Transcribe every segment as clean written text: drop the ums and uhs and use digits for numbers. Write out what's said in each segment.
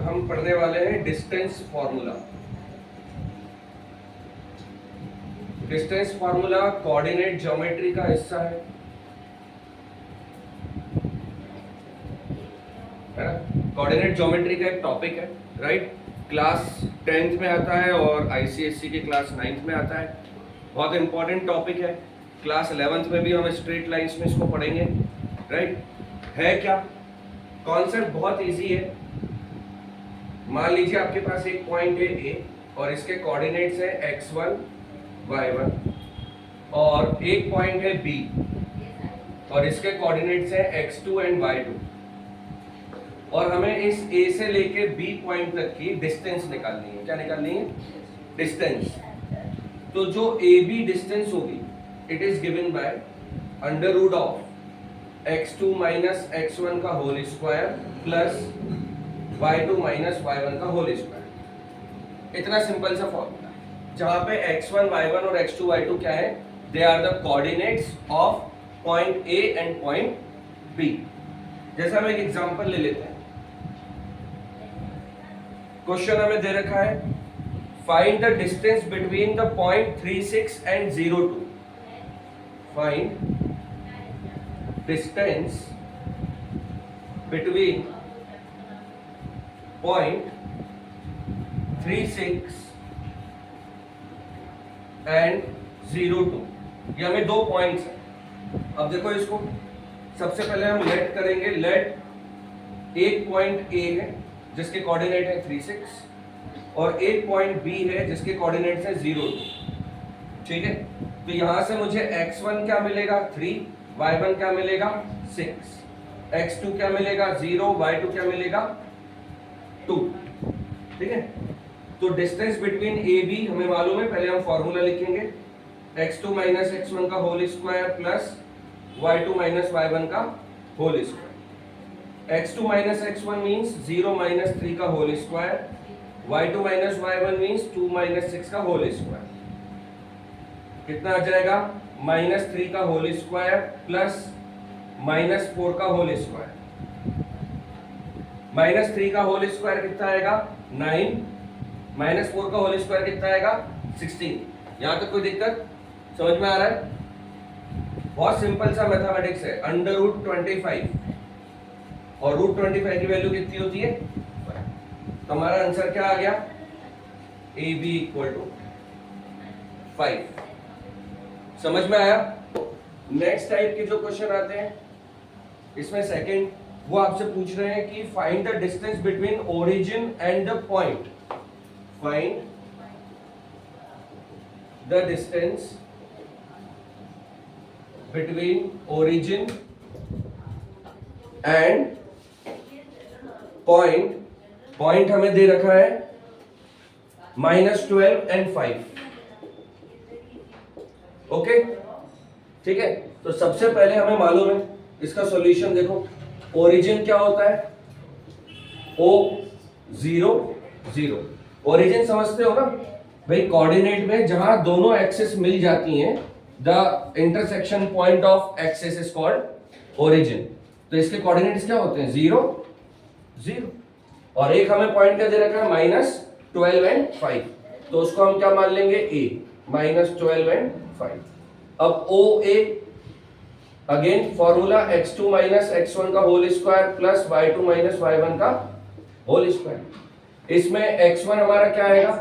हम पढ़ने वाले हैं distance formula. Distance formula coordinate geometry का हिस्सा है ना। कोऑर्डिनेट ज्योमेट्री का एक टॉपिक है, राइट। क्लास 10th में आता है और आईसीएससी की क्लास 9th में आता है। बहुत इंपॉर्टेंट टॉपिक है। क्लास 11th में भी हम स्ट्रेट लाइंस में इसको पढ़ेंगे, राइट। है क्या कॉन्सेप्ट? बहुत इजी है। मान लीजिए आपके पास एक पॉइंट है ए और इसके कोऑर्डिनेट्स है x1 y1, और एक पॉइंट है बी और इसके कोऑर्डिनेट्स है x2 एंड y2, और हमें इस a से लेके b पॉइंट तक की डिस्टेंस निकालनी है। क्या निकालनी है? डिस्टेंस। तो जो AB डिस्टेंस होगी it is given by under root of x2 minus x1 का whole square plus y2 minus y1 का होल स्क्वायर। इतना सिंपल सा फॉर्मूला, जहां पे x1 y1 और x2 y2 क्या है? They are the coordinates of point A and point B। जैसा हम एक एग्जांपल ले लेते हैं। क्वेश्चन हमें दे रखा है find the distance between the point 36 and 02। Find distance between point 36 and 02। ये हमें दो पॉइंट्स हैं। अब देखो इसको, सबसे पहले हम लेट करेंगे। लेट एक पॉइंट A है जिसके कोऑर्डिनेट है 36 और एक पॉइंट B है जिसके कोऑर्डिनेट्स है 02। ठीक है, तो यहां से मुझे x1 क्या मिलेगा 3, y1 क्या मिलेगा 6, x2 क्या मिलेगा 0, y2 क्या मिलेगा 2। ठीक है, तो डिस्टेंस बिटवीन AB हमें मालूम है। पहले हम फॉर्मूला लिखेंगे x2 माइनस x1 का whole square plus y2 minus y1 का whole square. x2 minus x1 means 0 minus 3 का whole square, y2 minus y1 means 2 minus 6 का होल स्क्वायर। कितना आ जाएगा? माइनस 3 का होल स्क्वायर प्लस माइनस 4 का whole square. Minus 3 का whole square कितना आएगा? 9। माइनस 4 का होल स्क्वायर कितना आएगा? 16। यहां तक कोई दिक्कत समझ में आ रहा है? बहुत सिंपल सा मैथमेटिक्स है। अंडर रूट 25 और रूट 25 की वैल्यू कितनी होती है? तो हमारा आंसर क्या आ गया? AB equal to 5। समझ में आया? नेक्स्ट टाइप के जो क्वेश्चन आते हैं इसमें सेकंड वो आपसे पूछ रहे हैं कि find the distance between origin and the point. Find the distance between origin and point. Point हमें दे रखा है -12 एंड 5। ओके, ठीक है। तो सबसे पहले हमें मालूम है इसका सॉल्यूशन। देखो ओरिजिन क्या होता है? O0 0। ओरिजिन समझते हो ना भाई? कोऑर्डिनेट में जहां दोनों एक्सिस मिल जाती हैं, the intersection point of axis is called origin. तो इसके कोऑर्डिनेट्स क्या होते हैं? 0 0। और एक हमें पॉइंट क्या दे रखा है? -12 एंड 5। तो उसको हम क्या मान लेंगे? A। -12 एंड 5। अब OA again formula x2 minus x1 का whole square plus y2 minus y1 का होल स्क्वायर। इसमें x1 हमारा क्या आएगा?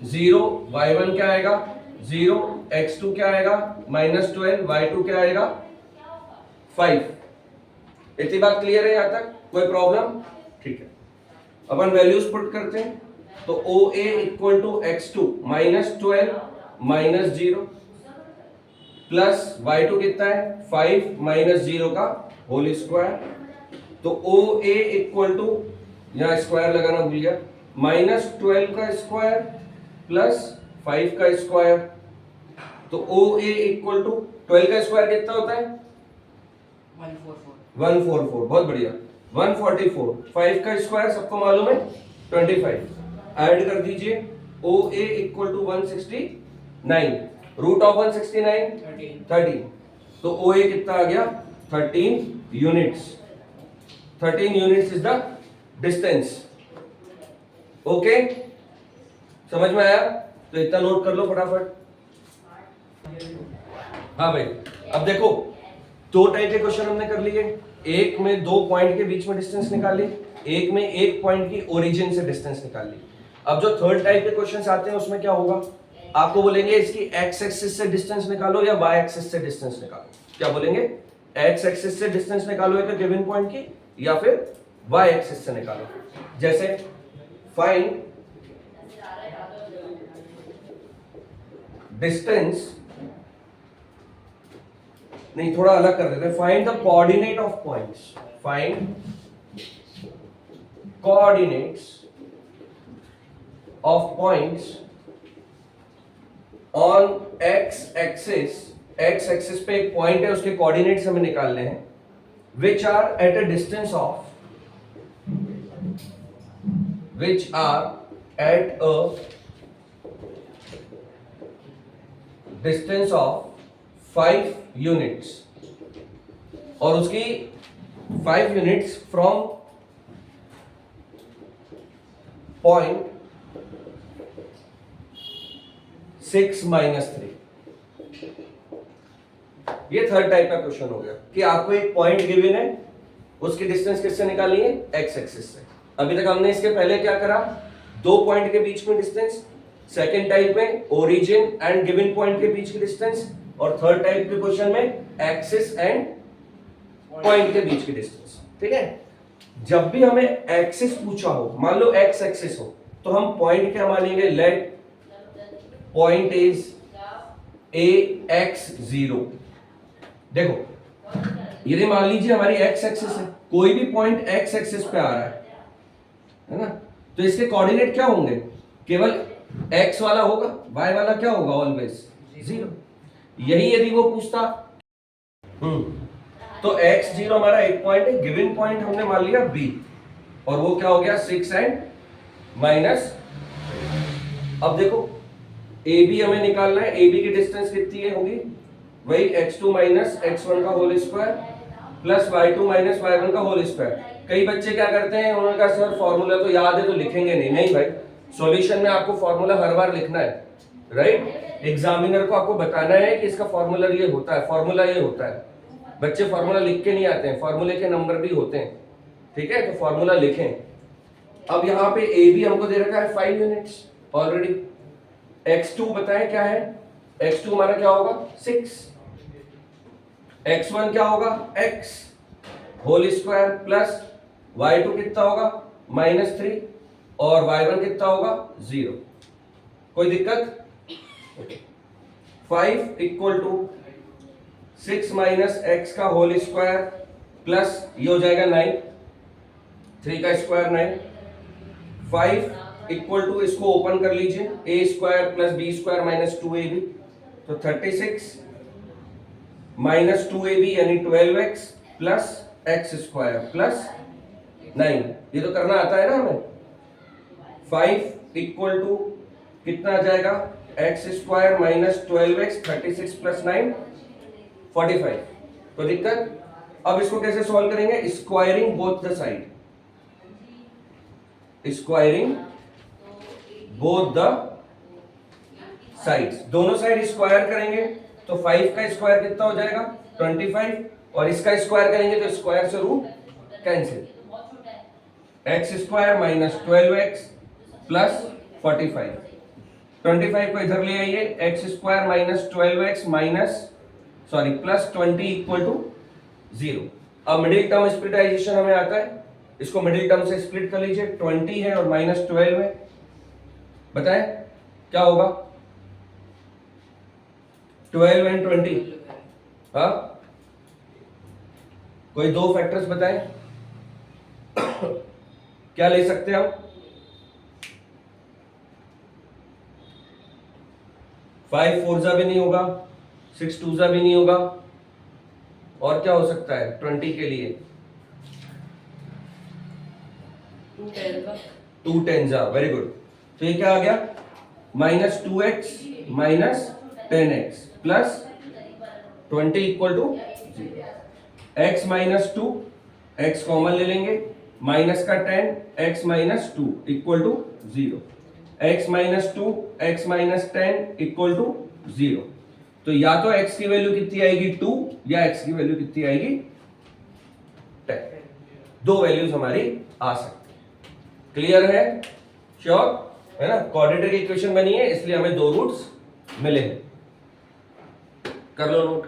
0, y1 क्या आएगा? 0, x2 क्या आएगा? -12, y2 क्या आएगा? 5। इतनी बात क्लियर है यहां तक? कोई प्रॉब्लम? ठीक है, अपन वैल्यूज पुट करते हैं। तो OA equal to x2 -12 minus 0 plus y2 कितना है? 5 माइनस 0 का होल स्क्वायर। तो OA इक्वल टू, यहां स्क्वायर लगाना भूल गया, -12 का स्क्वायर प्लस 5 का स्क्वायर। तो OA इक्वल टू 12 का स्क्वायर कितना होता है? 144। बहुत बढ़िया, 144। 5 का स्क्वायर सबको मालूम है 25। ऐड कर दीजिए। OA equal to 169। Root of 169 13। तो OA कितना आ गया? 13 units. 13 units is the distance. Okay, समझ में आया? तो इतना नोट कर लो फटाफट। हाँ भाई, अब देखो दो टाइप के क्वेश्चन हमने कर लिए। एक में दो पॉइंट के बीच में डिस्टेंस निकाल ली, एक में एक पॉइंट की ओरिजिन से डिस्टेंस निकाल ली। अब जो थर्ड टाइप के क्वेश्चंस आते हैं उसमें क्या होगा, आपको बोलेंगे इसकी एक्स एक्सिस से डिस्टेंस निकालो या वाई एक्सिस से डिस्टेंस निकालो। क्या बोलेंगे? एक्स एक्सिस से डिस्टेंस निकालो एक गिवन पॉइंट की, या फिर वाई एक्सिस से निकालो। जैसे फाइंड डिस्टेंस, नहीं थोड़ा अलग कर देते हैं, find the coordinate of points, find coordinates of points on x axis. X axis पे एक पॉइंट है, उसके कोऑर्डिनेट्स हमें निकालने हैं, which are at a distance of, which are at a distance of 5 units, और उसकी 5 units from point 6 minus 3। ये थर्ड टाइप का क्वेश्चन हो गया कि आपको एक पॉइंट गिवन है, उसकी डिस्टेंस किससे निकालनी है? एक्स एक्सिस से। अभी तक हमने इसके पहले क्या करा, दो पॉइंट के बीच में डिस्टेंस, सेकंड टाइप में ओरिजिन एंड गिवन पॉइंट के बीच की डिस्टेंस, और थर्ड टाइप के क्वेश्चन में एक्सिस एंड पॉइंट के बीच की डिस्टेंस। ठीक है, जब भी हमें एक्सिस पूछा हो, मान लो एक्स एक्सिस हो, तो हम पॉइंट क्या मानेंगे? Let point is a x 0। देखो यदि मान लीजिए हमारी एक्स एक्सिस है, कोई भी पॉइंट एक्स एक्सिस पे आ रहा है ना, तो इसके कोऑर्डिनेट क्या होंगे? केवल एक्स वाला होगा, वाई वाला क्या होगा? ऑलवेज 0। यही यदि वो पूछता, तो एक्स 0 हमारा एक पॉइंट है, गिवन पॉइंट हमने मान लिया बी, और वो क्या हो गया? 6 एंड माइनस। अब देखो ए बी हमें निकालना है, ए बी की डिस्टेंस कितनी है? होगी वही x2 माइनस x1 का whole square plus y2 minus y1 का होल स्क्वायर। कई बच्चे क्या करते हैं, उन्होंने कहा सर फॉर्मूला तो याद है तो लिखेंगे नहीं। नहीं भाई, सॉल्यूशन में आपको फॉर्मूला हर बार लिखना है, राइट? एग्जामिनर को आपको बताना है कि इसका फॉर्मूला ये होता है, फॉर्मूला ये होता है। बच्चे फॉर्मूला लिख के नहीं आते हैं, फॉर्मूले के नंबर भी होते हैं। ठीक है, तो फॉर्मूला लिखें। अब यहाँ पे ए बी हमको दे रखा है 5 यूनिट्स ऑलरेडी। x2 बताएं क्या है? x2 हमारा क्या होगा? 6। x1 क्या होगा? x whole square plus y2 कितना होगा? -3, और y1 कितना होगा? 0। कोई दिक्कत? 5 इक्वल टू 6 माइनस x का होल स्क्वायर प्लस ये हो जाएगा 9, 3 का स्क्वायर 9। 5 इक्वल टू, इसको ओपन कर लीजिए, a square plus B square minus 2ab, तो 36 माइनस 2ab यानी 12x plus x square plus 9। ये तो करना आता है ना हमें। 5 इक्वल टू कितना आ जाएगा? X square minus 12x, 36 plus 9 45। तो दिक्कत? अब इसको कैसे सॉल्व करेंगे? Squaring both the side, squaring both the sides, दोनों साइड स्क्वायर करेंगे तो 5 का स्क्वायर कितना हो जाएगा? 25, और इसका स्क्वायर करेंगे तो स्क्वायर से root cancel. X square minus 12x plus 45, 25 को इधर ले आइए, x square minus 12x minus plus 20 equal to 0। अब मिडिल टर्म स्प्लिटाइजेशन हमें आता है, इसको मिडिल टर्म से स्प्लिट कर लीजिए। 20 है और माइनस 12 है, बताएं क्या होगा? 12 एंड 20, हाँ? कोई दो फैक्टर्स बताएं क्या ले सकते हैं हम? 5 4 जा भी नहीं होगा, 6 2 जा भी नहीं होगा, और क्या हो सकता है 20 के लिए? 2 10 जा। Very good. तो ये क्या आ गया? Minus 2x minus 10x plus 20 equal to 0। x minus 2, x common ले लेंगे, माइनस का 10 x minus 2 equal to 0, x minus 2 x minus 10 equal to 0। तो या तो x की वैल्यू कितनी आएगी 2 या x की वैल्यू कितनी आएगी 10। दो वैल्यूज हमारी आ सकती। क्लियर है? श्योर है ना? क्वाड्रेटिक इक्वेशन बनी है इसलिए हमें दो रूट्स मिले। कर लो नोट।